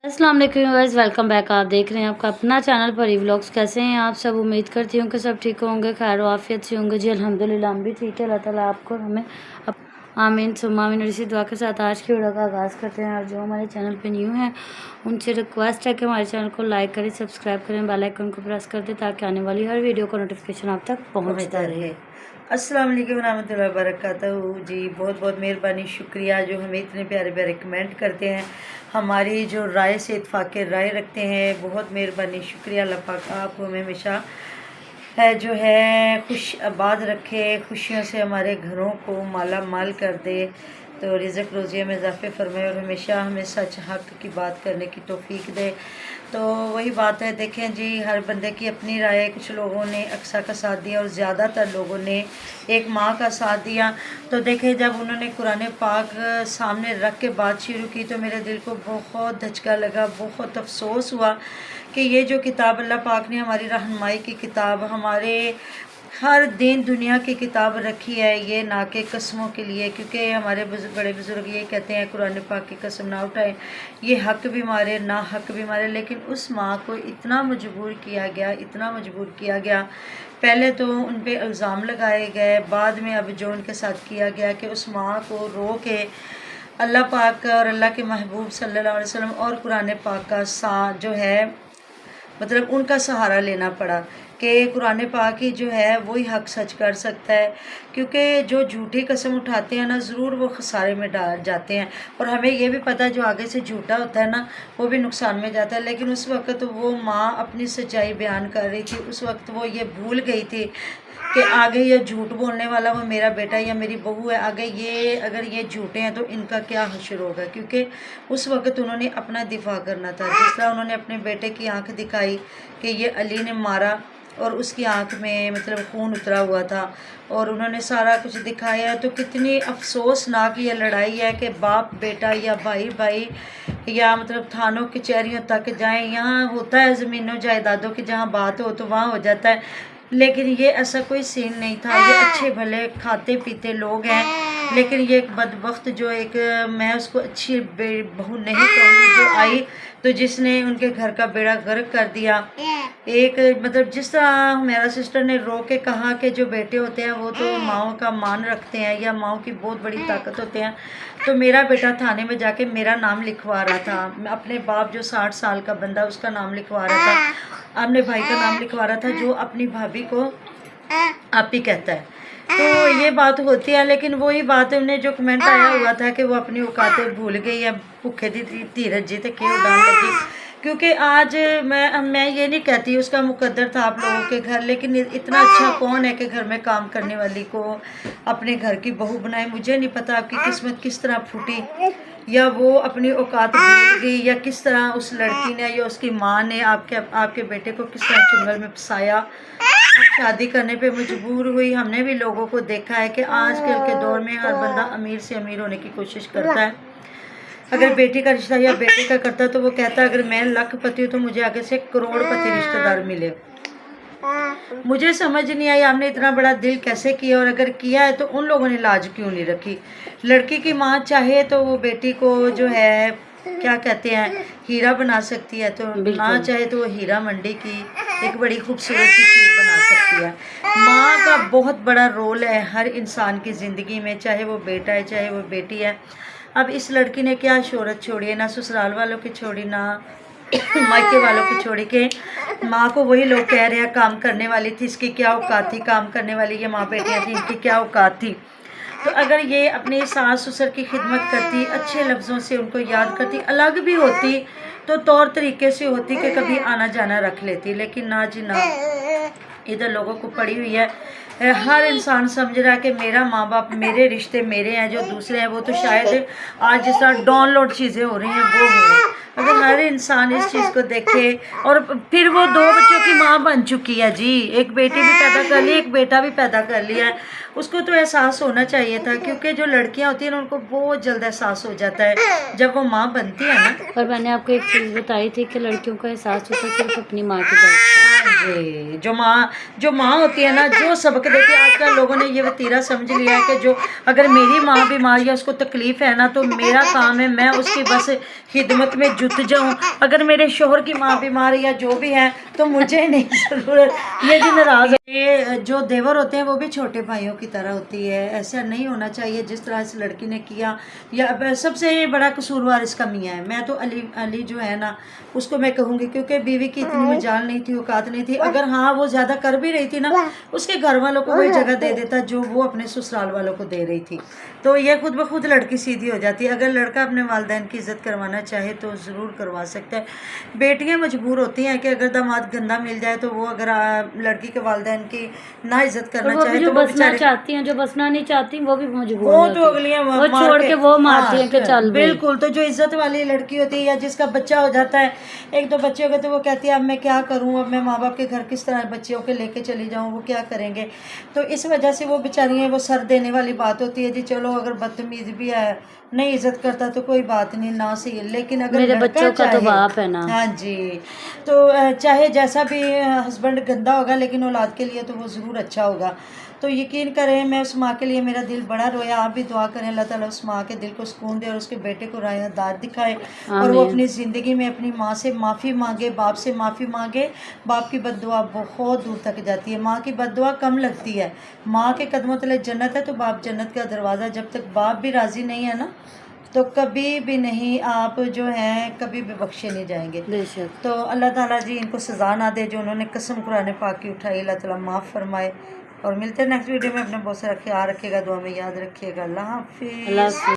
अस्सलाम वालेकुम viewers, welcome back. आप देख रहे हैं आपका अपना चैनल परी व्लॉग्स। कैसे हैं आप सब? उम्मीद करती हूँ कि सब ठीक होंगे, खैर आफियत से होंगे जी। अल्हम्दुलिल्लाह हम भी ठीक है। अल्लाह ताला आपको और हमें आमीन सुम्मा आमीन। और इसी दुआ के साथ आज की वीडियो का आगाज़ करते हैं। और जो हमारे चैनल पे न्यू हैं उनसे रिक्वेस्ट है कि हमारे चैनल को लाइक करें, सब्सक्राइब करें, बेल आइकन को प्रेस कर दें ताकि आने वाली हर वीडियो का नोटिफिकेशन आप तक पहुँचता रहे। अस्सलाम वालेकुम रहमतुल्लाहि वबरकातुहू जी। बहुत बहुत मेहरबानी, शुक्रिया जो हमें इतने प्यारे प्यारे कमेंट करते हैं, हमारी जो राय से इत्फाक राय रखते हैं। बहुत मेहरबानी, शुक्रिया। अल्लाह पाक आपको हमें हमेशा जो है खुश आबाद रखे, खुशियों से हमारे घरों को माला माल कर दे, तो रिज़्क़ रोज़ियों में इजाफ़े फरमाए और हमेशा हमें सच हक़ की बात करने की तौफ़ीक दे। तो वही बात है, देखें जी, हर बंदे की अपनी राय है। कुछ लोगों ने अक्सा का साथ दिया और ज़्यादातर लोगों ने एक माँ का साथ दिया। तो देखें, जब उन्होंने कुरान पाक सामने रख के बात शुरू की तो मेरे दिल को बहुत धचका लगा, बहुत अफसोस हुआ कि ये जो किताब अल्लाह पाक ने हमारी रहनुमाई की किताब, हमारे हर दिन दुनिया की किताब रखी है, ये ना के कसमों के लिए। क्योंकि हमारे बड़े बुज़ुर्ग ये कहते हैं कुरान पाक की कसम ना उठाएं, ये हक भी मारे ना हक भी मारे। लेकिन उस माँ को इतना मजबूर किया गया, इतना मजबूर किया गया। पहले तो उन पे इल्ज़ाम लगाए गए, बाद में अब जो उनके साथ किया गया कि उस माँ को रो के अल्लाह पाक और अल्लाह के महबूब सल्लल्लाहु अलैहि वसल्लम और कुरान पाक का जो है मतलब उनका सहारा लेना पड़ा कि कुरान पाक ही जो है वही हक सच कर सकता है। क्योंकि जो झूठी कसम उठाते हैं ना, ज़रूर वो खसारे में डाल जाते हैं। और हमें ये भी पता है जो आगे से झूठा होता है ना, वो भी नुकसान में जाता है। लेकिन उस वक्त वो माँ अपनी सच्चाई बयान कर रही थी, उस वक्त वो ये भूल गई थी कि आगे ये झूठ बोलने वाला वो मेरा बेटा या मेरी बहू है, आगे ये अगर ये झूठे हैं तो इनका क्या हश्र होगा। क्योंकि उस वक्त उन्होंने अपना दिफा करना था। जिस तरह उन्होंने अपने बेटे की आंख दिखाई कि ये अली ने मारा और उसकी आंख में मतलब खून उतरा हुआ था, और उन्होंने सारा कुछ दिखाया। तो कितनी अफसोसनाक ये लड़ाई है कि बाप बेटा या भाई भाई या मतलब थानों कचहरियों तक जाएं। यहाँ होता है ज़मीनों जायदादों की जहाँ बात हो तो वहाँ हो जाता है, लेकिन ये ऐसा कोई सीन नहीं था। ये अच्छे भले खाते पीते लोग हैं, लेकिन ये एक बदबख्त जो एक मैं उसको अच्छी बहू नहीं कहूँगी जो आई तो जिसने उनके घर का बेड़ा गर्क कर दिया। एक मतलब जिस तरह मेरा सिस्टर ने रो के कहा कि जो बेटे होते हैं वो तो माओ का मान रखते हैं या माओ की बहुत बड़ी ताकत होते हैं। तो मेरा बेटा थाने में जाके मेरा नाम लिखवा रहा था, अपने बाप जो 60 साल का बंदा उसका नाम लिखवा रहा था, अपने भाई का नाम लिखवा रहा था जो अपनी भाभी को आप ही कहता है। तो ये बात होती है। लेकिन वही बात उन्हें जो कमेंट आया हुआ था कि वो अपनी औकातें भूल गई है, भूखे दी धीरज जी थे क्यों उड़ान लगी। क्योंकि आज मैं ये नहीं कहती उसका मुकद्दर था आप लोगों के घर, लेकिन इतना अच्छा कौन है कि घर में काम करने वाली को अपने घर की बहू बनाए। मुझे नहीं पता आपकी किस्मत किस तरह फूटी, या वो अपनी औकात भूल गई, या किस तरह उस लड़की ने या उसकी माँ ने आपके बेटे को किस तरह चुंगल में फंसाया, शादी करने पे मजबूर हुई। हमने भी लोगों को देखा है कि आजकल के दौर में हर बंदा अमीर से अमीर होने की कोशिश करता है। अगर बेटी का रिश्ता या बेटे का करता है तो वो कहता है अगर मैं लखपति हूँ तो मुझे आगे से करोड़पति रिश्तेदार मिले। मुझे समझ नहीं आई आपने इतना बड़ा दिल कैसे किया, और अगर किया है तो उन लोगों ने लाज क्यों नहीं रखी। लड़की की माँ चाहे तो वो बेटी को जो है क्या कहते हैं हीरा बना सकती है, तो ना चाहे तो वो हीरा मंडी की एक बड़ी खूबसूरत सी चीज़ बना सकती है। माँ का बहुत बड़ा रोल है हर इंसान की ज़िंदगी में, चाहे वो बेटा है चाहे वो बेटी है। अब इस लड़की ने क्या शोहरत छोड़ी है, ना ससुराल वालों की छोड़ी ना मायके वालों की छोड़ी के माँ को वही लोग कह रहे हैं काम करने वाली थी, इसकी क्या औकात थी काम करने वाली, ये माँ बेटियाँ थी इनकी क्या औकात थी। तो अगर ये अपने सास ससुर की खिदमत करती, अच्छे लफ्ज़ों से उनको याद करती, अलग भी होती तो तौर तरीके से होती कि कभी आना जाना रख लेती। लेकिन ना जी ना, इधर लोगों को पड़ी हुई है। हर इंसान समझ रहा है कि मेरा माँ बाप मेरे रिश्ते मेरे हैं, जो दूसरे हैं वो तो शायद आज जिस तरह डाउनलोड चीज़ें हो रही हैं वो हुए। अगर हर इंसान इस चीज़ को देखे, और फिर वो 2 बच्चों की माँ बन चुकी है जी, एक बेटी भी पैदा कर ली एक बेटा भी पैदा कर लिया है, उसको तो एहसास होना चाहिए था। क्योंकि जो लड़कियां होती हैं उनको बहुत जल्द एहसास हो जाता है जब वो माँ बनती है ना। और मैंने आपको एक चीज़ बताई थी कि लड़कियों का एहसास होता है सिर्फ अपनी माँ की बात का। जी, जो माँ होती है ना, जो सबक देती है। आजकल लोगों ने ये वतीरा समझ लिया है कि जो अगर मेरी माँ बीमार या उसको तकलीफ है ना, तो मेरा काम है मैं उसकी बस खिदमत में जुट जाऊं। अगर मेरे शोहर की माँ बीमार है या जो भी है तो मुझे नहीं ज़रूरत। ये भी नाराज़ है। ये जो देवर होते हैं वो भी छोटे भाइयों की तरह होती है, ऐसा नहीं होना चाहिए जिस तरह इस लड़की ने किया। या सबसे बड़ा कसूरवार इसका मियाँ है। मैं तो अली जो है ना उसको मैं कहूँगी, क्योंकि बीवी की इतनी मजाल नहीं थी, औकात नहीं थी। अगर हाँ वो ज़्यादा कर भी रही थी ना, उसके घर वालों को वही जगह दे देता जो वो अपने ससुराल वालों को दे रही थी। तो ये खुद ब खुद लड़की सीधी हो जाती है। अगर लड़का अपने वालिदैन की इज़्ज़त करवाना चाहे तो ज़रूर करवा सकता है। बेटियां मजबूर होती हैं कि अगर दामाद गंदा मिल जाए तो वो अगर लड़की के वालिदैन की ना इज़्ज़त करना चाहे तो वो बसना चाहती हैं, जो बसना नहीं चाहती वो भी मजबूर वो तो अगलियां वो छोड़ के वो मारती हैं कि चल बिल्कुल। तो जो इज्जत वाली लड़की होती है या जिसका बच्चा हो जाता है, एक दो बच्चे हो गए, तो वो कहती है अब मैं क्या करूं, अब मैं माँ बाप के घर किस तरह बच्चियों के लेके चली जाऊं, वो क्या करेंगे। तो इस वजह से वो बेचारियाँ, वो सर देने वाली बात होती है जी। चलो अगर बदतमीज भी है, नहीं इज्जत करता तो कोई बात नहीं, ना सही, लेकिन अगर मेरे बच्चों का तो बाप है ना। हाँ जी, तो चाहे जैसा भी हस्बैंड गंदा होगा लेकिन औलाद के लिए तो वो ज़रूर अच्छा होगा। तो यकीन करें, मैं उस माँ के लिए मेरा दिल बड़ा रोया। आप भी दुआ करें अल्लाह ताला उस माँ के दिल को सुकून दे और उसके बेटे को राह हदायत दिखाए, और वो अपनी ज़िंदगी में अपनी माँ से माफ़ी मांगे, बाप से माफ़ी मांगे। बाप की बद्दुआ बहुत दूर तक जाती है, माँ की बद्दुआ कम लगती है। माँ के कदमों तले जन्नत है, तो बाप जन्नत का दरवाज़ा। जब तक बाप भी राज़ी नहीं है ना, तो कभी भी नहीं, आप जो हैं कभी भी बख्शे नहीं जाएंगे। बेशक। तो अल्लाह ताला जी इनको सज़ा ना दे जो उन्होंने कसम कुरान पाक की उठाई। अल्लाह ताला माफ़ फरमाए। और मिलते हैं नेक्स्ट वीडियो में। अपने बहुत सारा ख्याल रखिएगा, दुआ में याद रखिएगा। अल्लाह हाफिज़।